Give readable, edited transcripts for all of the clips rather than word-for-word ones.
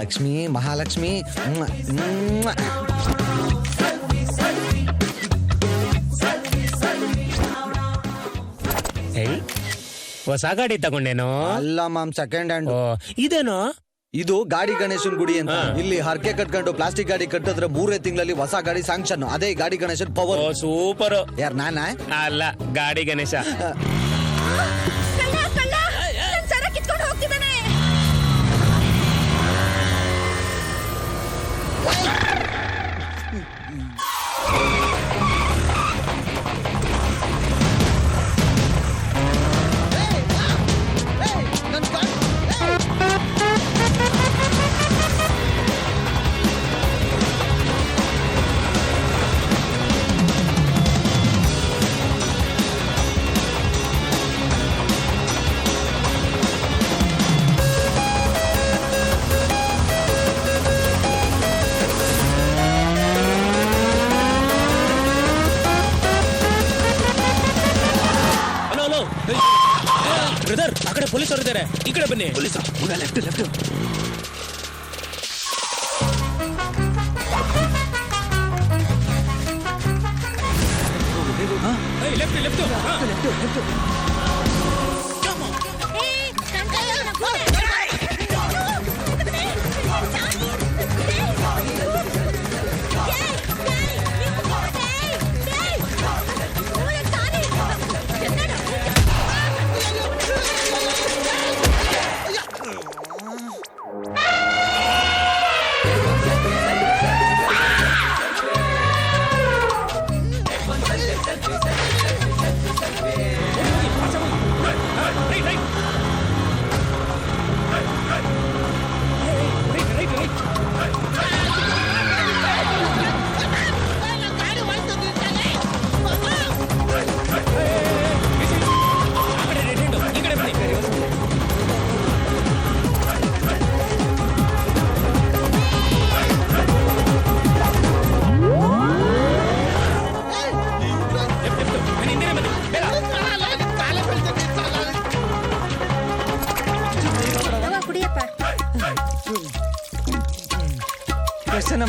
ಲಕ್ಷ್ಮಿ ಮಹಾಲಕ್ಷ್ಮಿ. ಹೊಸ ಗಾಡಿ ತಗೊಂಡೇನೋ? ಅಲ್ಲ ಮಾಮ್, ಸೆಕೆಂಡ್ ಹ್ಯಾಂಡ್. ಇದೇನೋ? ಇದು ಗಾಡಿ ಗಣೇಶನ್ ಗುಡಿ ಅಂತ. ಇಲ್ಲಿ ಹರಕೆ ಕಟ್ಕೊಂಡು ಪ್ಲಾಸ್ಟಿಕ್ ಗಾಡಿ ಕಟ್ಟಿದ್ರೆ 3 ತಿಂಗಳಲ್ಲಿ ಹೊಸ ಗಾಡಿ ಸ್ಯಾಂಕ್ಷನ್. ಅದೇ ಗಾಡಿ ಗಣೇಶನ್ ಪವರ್. ಸೂಪರ್. ಯಾರ್ ನಾನ? ಅಲ್ಲ, ಗಾಡಿ ಗಣೇಶ. ಬ್ರದರ್, ಆ ಕಡೆ ಪೊಲೀಸ್ ಅವರು ಇದ್ದಾರೆ, ಈ ಕಡೆ ಬನ್ನಿ. Police left left. Left left left.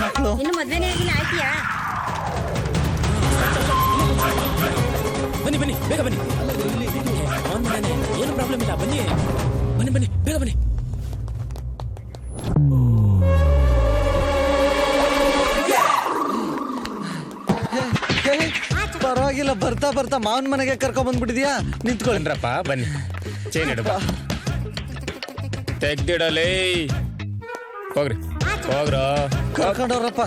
ಮಕ್ಕಳು ಇನ್ನು ಮದ್ವೆನೇ ಆಗಿಲ್ಲ, ಆಯ್ತಿಯಾ? ಬನ್ನಿ ಬನ್ನಿ, ಬೇಗ ಬನ್ನಿ. ಏನು ಪ್ರಾಬ್ಲಮ್ ಇಲ್ಲ, ಬನ್ನಿ ಬನ್ನಿ ಬನ್ನಿ, ಬೇಗ ಬನ್ನಿ. ಪರವಾಗಿಲ್ಲ, ಬರ್ತಾ ಬರ್ತಾ ಮಾವನ್ ಮನೆಗೆ ಕರ್ಕೊಂಡ್ ಬಂದ್ಬಿಟ್ಟಿದ್ಯಾ? ನಿಂತ್ಕೊಂಡ್ರಪ್ಪ, ಬನ್ನಿ. ಚೈನ್ ಇಡಪ್ಪ, ತೆಗ್ದಿಡಲೇ. ಹೋಗ್ರಿ ಹೋಗ್ರ, ಕರ್ಕೊಂಡವ್ರಪ್ಪ.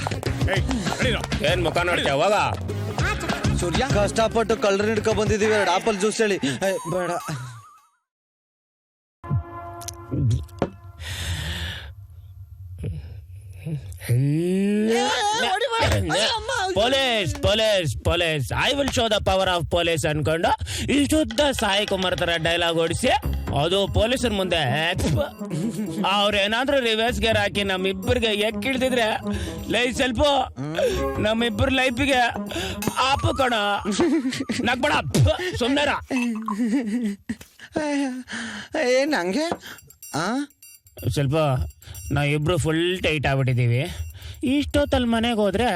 ಏನ್ ಮುಖ ನೋಡ್ತೀಯ? ಹೋಗ. ಸೂರ್ಯ, ಕಷ್ಟಪಟ್ಟು ಕಳ್ಳರ್ ಹಿಡ್ಕೊ ಬಂದಿದೀವಿ. 2 ಆಪಲ್ ಜ್ಯೂಸ್ ಹೇಳಿ. ಬೇಡ. Police police police, I will show the power of police ಅನ್ಕೊಂಡು ಇಷ್ಟುದ್ದ ಸಾಯಿ ಕುಮಾರ್ ತರ ಡೈಲಾಗ್ ಓಡಿಸಿ, ಅದು ಪೊಲೀಸರ ಮುಂದೆ ಅವ್ರೇನಾದ್ರೂ ರಿವರ್ಸ್ ಗೇರ್ ಹಾಕಿ ನಮ್ಮಿಬ್ಬರಿಗೆ ಎಕ್ಕಿಡ್ದಿದ್ರೆ ಸ್ವಲ್ಪ ನಮ್ಮಿಬ್ಬರ ಲೈಫಿಗೆ ಆಪು ಕಣ. ನಗ್ಬೇಡ, ಸುಮ್ನೆರ. ಏನ್ ಹಂಗೆ? ಸ್ವಲ್ಪ ನಾವಿಬ್ರು ಫುಲ್ ಟೈಟ್ ಆಗ್ಬಿಟ್ಟಿದೀವಿ. ಇಷ್ಟೊತ್ತಲ್ಲಿ ಮನೆಗೆ ಹೋದ್ರೆ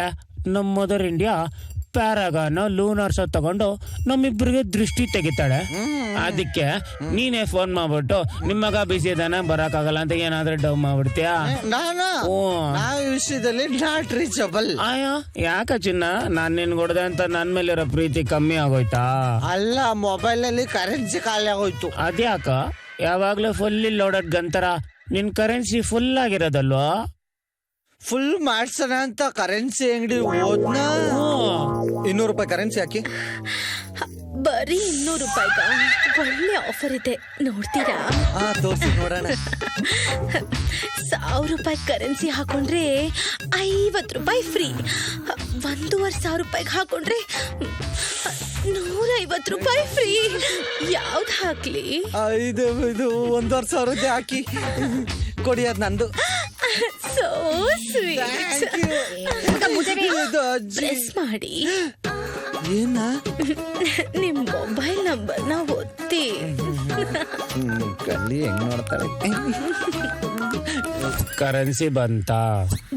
ನಮ್ಮ ಮದರ್ ಇಂಡಿಯಾ ಪ್ಯಾರಾಗಾನ ಲೂನಾರ್ಸ್ ತಗೊಂಡು ನಮ್ಮಿಬ್ಬರಿಗೆ ದೃಷ್ಟಿ ತೆಗಿತಾಳೆ. ಅದಕ್ಕೆ ನೀನೇ ಫೋನ್ ಮಾಡ್ಬಿಟ್ಟು ನಿಮ್ಮ ಮಗ ಬಿಸಿ ಇದಾನೆ, ಬರಕ್ಕಾಗಲ್ಲ ಅಂತ ಏನಾದ್ರೂ ಡೌ ಮಾಡ್ಬಿಡ್ತೀಯಾ? ವಿಷಯದಲ್ಲಿ ನಾಟ್ ರೀಚಬಲ್. ಯಾಕ ಚಿನ್ನ, ನಾನ್ ನಿನ್ ಕೊಡದೆ ಅಂತ ನನ್ ಮೇಲಿರೋ ಪ್ರೀತಿ ಕಮ್ಮಿ ಆಗೋಯ್ತಾ? ಅಲ್ಲ, ಮೊಬೈಲ್ ಅಲ್ಲಿ ಕರೆನ್ಸಿ ಖಾಲಿ ಆಗೋಯ್ತು. ಅದ್ಯಾಕ? ಯಾವಾಗ್ಲೂ ಫುಲ್ ಲೋಡೆಡ್ ಗಂತರ ನಿನ್ ಕರೆನ್ಸಿ ಫುಲ್ ಆಗಿರೋದಲ್ವಾ? ಫುಲ್ ಮಾಡ್ಸೋಣ ಅಂತ ಕರೆನ್ಸಿ ಅಂಗಡಿ ಹೋದ್ನ. 200 ರೂಪಾಯಿ ಕರೆನ್ಸಿ ಹಾಕಿ. ಬರೀ 200 ರೂಪಾಯಿಗ? ಒಳ್ಳೆ ಆಫರ್ ಇದೆ, ನೋಡ್ತೀರಾ? ತೋರಿಸಿ ನೋಡೋಣ. 1000 ರೂಪಾಯಿ ಕರೆನ್ಸಿ ಹಾಕೊಂಡ್ರೆ 50 ರೂಪಾಯಿ ಫ್ರೀ. 1500 ರೂಪಾಯಿಗೆ ಹಾಕೊಂಡ್ರೆ 150 ರೂಪಾಯಿ ಫ್ರೀ. ಯಾವ್ದು ಹಾಕ್ಲಿ? ಇದು 1500 ಹಾಕಿ ಕೊಡಿ, ಅದ್ ನಂದು. So sweet. ಪ್ರೆಸ್ ಮಾಡಿ. ಏನ ನಿಮ್ ಮೊಬೈಲ್ ನಂಬರ್ ನ ಒತ್ತಿ. ಕಲ್ಲಿ ಹೆಂಗ್ ನೋಡ್ತಾಳೆ. ಕರೆನ್ಸಿ ಬಂತಾ?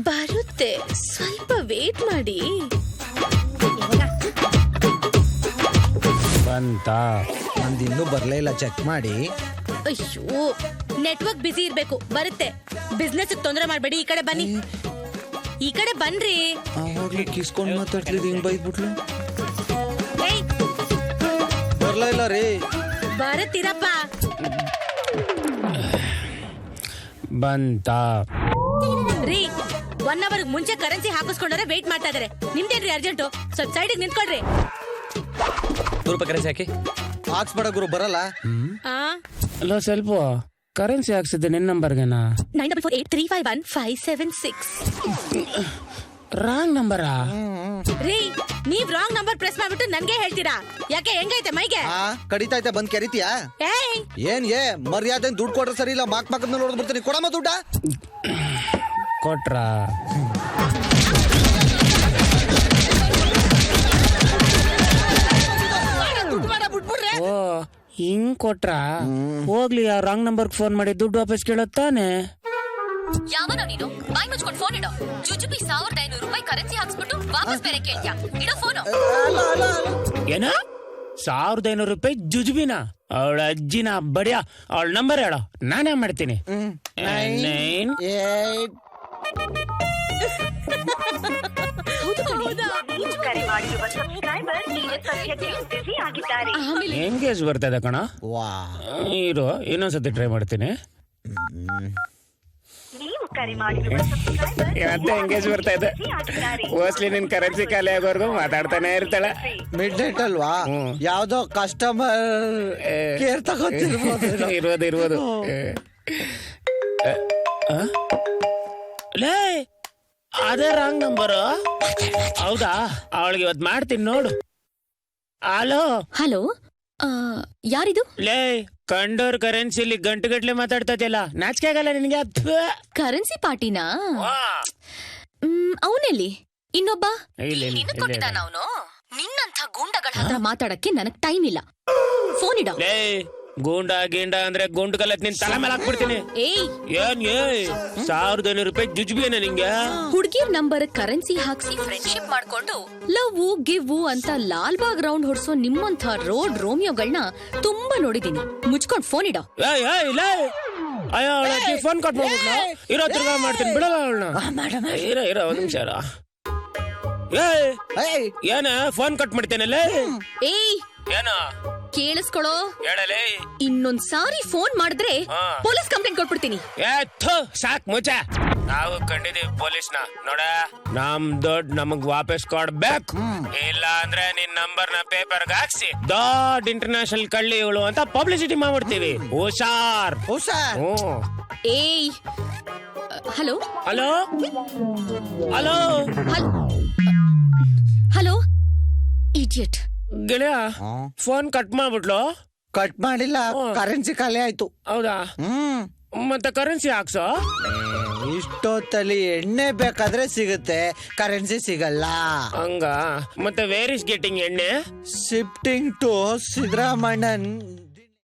ಬರುತ್ತೆ, ಸ್ವಲ್ಪ ವೇಟ್ ಮಾಡಿ. ಬಂತಾ? ನಂದು ಇನ್ನೂ ಬರ್ಲೇ ಇಲ್ಲ, ಚೆಕ್ ಮಾಡಿ. ಅಯ್ಯೋ, ನೆಟ್ವರ್ಕ್ ಬಿಸಿ ಇರ್ಬೇಕು, ಬರುತ್ತೆ. ಬಿಸ್ನೆಸ್ ತೊಂದರೆ ಮಾಡ್ಬೇಡಿ, ಈ ಕಡೆ ಬನ್ನಿ. ಈ ಕಡೆ ಬನ್ರಿ. ಅವಾಗ್ಲೇ ಕಿಸ್ಕೊಂಡ್ ಮಾತಾಡ್ತಿದ್ ಹಿಂಗ್ ಬೈದ್ಬಿಟ್ಲು. ಏಯ್, ಬರ್ಲೇ ಇಲ್ಲ ರೀ. ಬರುತ್ತೀರಪ್ಪ. ಬಂತಾ? ರೀ, 1 hour ಮುಂಚೆ ಕರೆನ್ಸಿ ಹಾಕಿಸ್ಕೊಂಡ್ರೆ ವೇಟ್ ಮಾಡ್ತಾ ಇದಾರೆ. ನಿಮ್ದೇನ್ರಿ ಅರ್ಜೆಂಟು? ಸ್ವಲ್ಪ ಸೈಡಿಗೆ ನಿಂತ್ಕೊಳ್ರಿ. ₹100 ಕರೆನ್ಸಿ ಹಾಕಿ. ಹಾಕ್ಸ್ಬೇಡ ಗುರು, ಬರಲ್ಲ. ಅಲ್ಲ, ಸ್ವಲ್ಪ ಕರೆನ್ಸಿ ಹಾಕ್ಸಿದ್ದೆ ನಿನ್ನ ನಂಬರ್ಗೆನಾ? 9448351576. ರಾಂಗ್ ನಂಬರಾ? ರೀ, ನೀವ್ ರಾಂಗ್ ನಂಬರ್ ಪ್ರೆಸ್ ಮಾಡ್ಬಿಟ್ಟು ನನ್ಗೆ ಹೇಳ್ತೀರಾ? ಯಾಕೆ, ಹೆಂಗೈತೆ ಮೈಗೆ? ಕಡಿತೈತೆ, ಬಂದ್ ಕೆರಿತೀಯಾ? ಏಯ್, ಏನ್ ಮರ್ಯಾದೆ ದುಡ್ಡು ಕೊಡ್ರೆ ಸರಿ ಇಲ್ಲ. ಮಾಕ್ ಮಾಕದ್ ನೋಡ್ ಬರ್ತೀನಿ. ಕೊಡಮ್ಮ ದುಡ್ಡ. ಕೊಟ್ರಾ? ಓ, ಹಿಂಗ್ ಕೊಟ್ರಾ? ಹೋಗ್ಲಿ, ಆ ರಾಂಗ್ ನಂಬರ್ ಫೋನ್ ಮಾಡಿ ದುಡ್ಡು ವಾಪಸ್ ಕೇಳತ್ತಾನೆ. ಯಾವನ ನೀನು? ಬಾಯ್ ಮುಚ್ಕೊಂಡು ಫೋನ್ ಇಡೋ. ಜುಜುಬಿ ₹1500 ಕರೆನ್ಸಿ ಹಾಕ್ಸ್ಬಿಟ್ಟು ವಾಪಸ್ ಬೇರೆ ಕೇಳ್ತ್ಯಾ? ಇಡೋ ಫೋನು. ಏನ? ₹1500 ಜುಜುಬಿನ? ಅವಳ ಅಜ್ಜಿನ ಬಡಿಯ. ಅವಳ ನಂಬರ್ ಹೇಳೋ, ನಾನೇ ಮಾಡ್ತೀನಿ. 9 ಎಂಗೇಜ್ ಬರ್ತದೆ ಕಣ. ವಾ, ಇರು, ಇನ್ನೊಂದ್ಸತಿ ಟ್ರೈ ಮಾಡ್ತೀನಿ. ಮತ್ತೆ ಎಂಗೇಜ್ ಬರ್ತಾ ಇದೆ. ಮೋಸ್ಟ್ಲಿ ನಿನ್ ಕರೆನ್ಸಿ ಖಾಲಿ ಆಗೋರ್ಗು ಮಾತಾಡ್ತಾನೆ ಇರ್ತಾಳೆ. ಮಿಡ್ ನೈಟ್ ಅಲ್ವಾ? ಯಾವ್ದೋ ಕಸ್ಟಮರ್ ಕೇರ್ ತಗೋತಿರ್ಬೋದು. ಇರ್ಬೋದು. ಲೇ, ಅದೇ ರಾಂಗ್ ನಂಬರು. ಹೌದಾ? ಅವಳಿಗೆ ಇವತ್ತು ಮಾಡ್ತೀನಿ ನೋಡು. ಹಲೋ ಹಲೋ, ಯಾರಿದು? ಲೇ, ಕಂಡೋರ್ ಕರೆನ್ಸಿಲಿ ಗಂಟೆಗಟ್ಲೆ ಮಾತಾಡ್ತಾ ಇದೆಯಲ್ಲ, ನಾಚಿಕೆ ಆಗಲ್ಲ ನಿನಗೆ? ಕರೆನ್ಸಿ ಪಾರ್ಟಿನಾ? ಅವನೆಲ್ಲಿ? ಇನ್ನೊಬ್ಬ ಕೊಟ್ಟಿದ್ದಾನ ಅವನು? ನಿನ್ನಂಥ ಗೂಂಡಗಳ ಹತ್ರ ಮಾತಾಡಕ್ಕೆ ನನಗ್ ಟೈಮ್ ಇಲ್ಲ. ಫೋನ್ ಇಡೋ. ಲೇ, ಗೂಂಡ ಗೀಂಡ ಅಂದ್ರೆ ಗುಂಡು ಕಲ್ಲತ್ ನಿನ್ ತಲೆ ಮೇಲೆ ಹಾಕ್ಬಿಡ್ತೀನಿ. ಏಯ್, ಏನ್ ₹1500 ಜುಜ್ಬಿಯೇನ ನಿಂಗೆ? ಹುಡ್ಗಿರ್ ನಂಬರ್ ಕರೆನ್ಸಿ ಹಾಕ್ಸಿ ಫ್ರೆಂಡ್ಶಿಪ್ ಮಾಡ್ಕೊಂಡು ಲವ್ ಗಿವ್ ಅಂತ ಲಾಲ್ಬಾಗ್ ರೌಂಡ್ ಹೊಡ್ಸೋ ನಿಮ್ಮಂಥ ರೋಡ್ ರೋಮಿಯೋಗಳನ್ನ ತುಂಬಾ ನೋಡಿದೀನಿ. ಮುಚ್ಕೊಂಡ್ ಫೋನ್ ಇಡೋ. ಅಯ್ಯೋ, ಫೋನ್ ಕಟ್ ಮಾಡ್ಬಿಟ್ಲ. ಇರೋ, ತಿರ್ಗಾ ಮಾಡ್ತೀನಿ, ಬಿಡಲ್ಲ ಅವಳನ್ನ. ಇರೋ ಒಂದ್ ನಿಮಿಷ. ಏನ ಫೋನ್ ಕಟ್ ಮಾಡ್ತೇನಲ್ಲ? ಏಯ್, ಏನ ಕೇಳಿಸ್ಕೊಳೋ. ಹೇಳಲೇ, ಇನ್ನೊಂದ್ ಸಾರಿ ಫೋನ್ ಮಾಡಿದ್ರೆ ಪೊಲೀಸ್ ಕಂಪ್ಲೇಂಟ್ ಕೊಟ್ಬಿಡ್ತೀನಿ. ಸಾಕ್ ಮುಚ್ಚ. ನಾವು ಕಂಡಿದೀವಿ ಪೊಲೀಸ್ನ. ನೋಡ, ನಮ್ ದುಡ್ಡು ನಮಗ್ ವಾಪಸ್ ಕೊಡ್ಬೇಕು. ಇಲ್ಲ ಅಂದ್ರೆ ನಿನ್ ನಂಬರ್ ನ ಪೇಪರ್ ಹಾಕ್ಸಿ ದೊಡ್ಡ ಇಂಟರ್ನ್ಯಾಷನಲ್ ಕಳ್ಳಿ ಇವಳು ಅಂತ ಪಬ್ಲಿಸಿಟಿ ಮಾಡ್ಬಿಡ್ತೀವಿ. ಹುಷಾರ್. ಏಯ್, hello hello hello hello, idiot. ಗೆಳೆಯ, ಫೋನ್ ಕಟ್ ಮಾಡ್ಬಿಟ್ಲು. ಕಟ್ ಮಾಡಿಲ್ಲ, ಕರೆನ್ಸಿ ಖಾಲಿ ಆಯ್ತು. ಹೌದಾ? ಮತ್ತೆ ಕರೆನ್ಸಿ ಹಾಕ್ಸೋ. ಇಷ್ಟೊತ್ತಲ್ಲಿ ಎಣ್ಣೆ ಬೇಕಾದ್ರೆ ಸಿಗುತ್ತೆ, ಕರೆನ್ಸಿ ಸಿಗಲ್ಲ. ಹಂಗ? ಮತ್ತೆ ವೇರ್ ಇಸ್ ಗೆಟಿಂಗ್ ಎಣ್ಣೆ? Shifting to ಸಿದ್ದರಾಮಣ್ಣನ್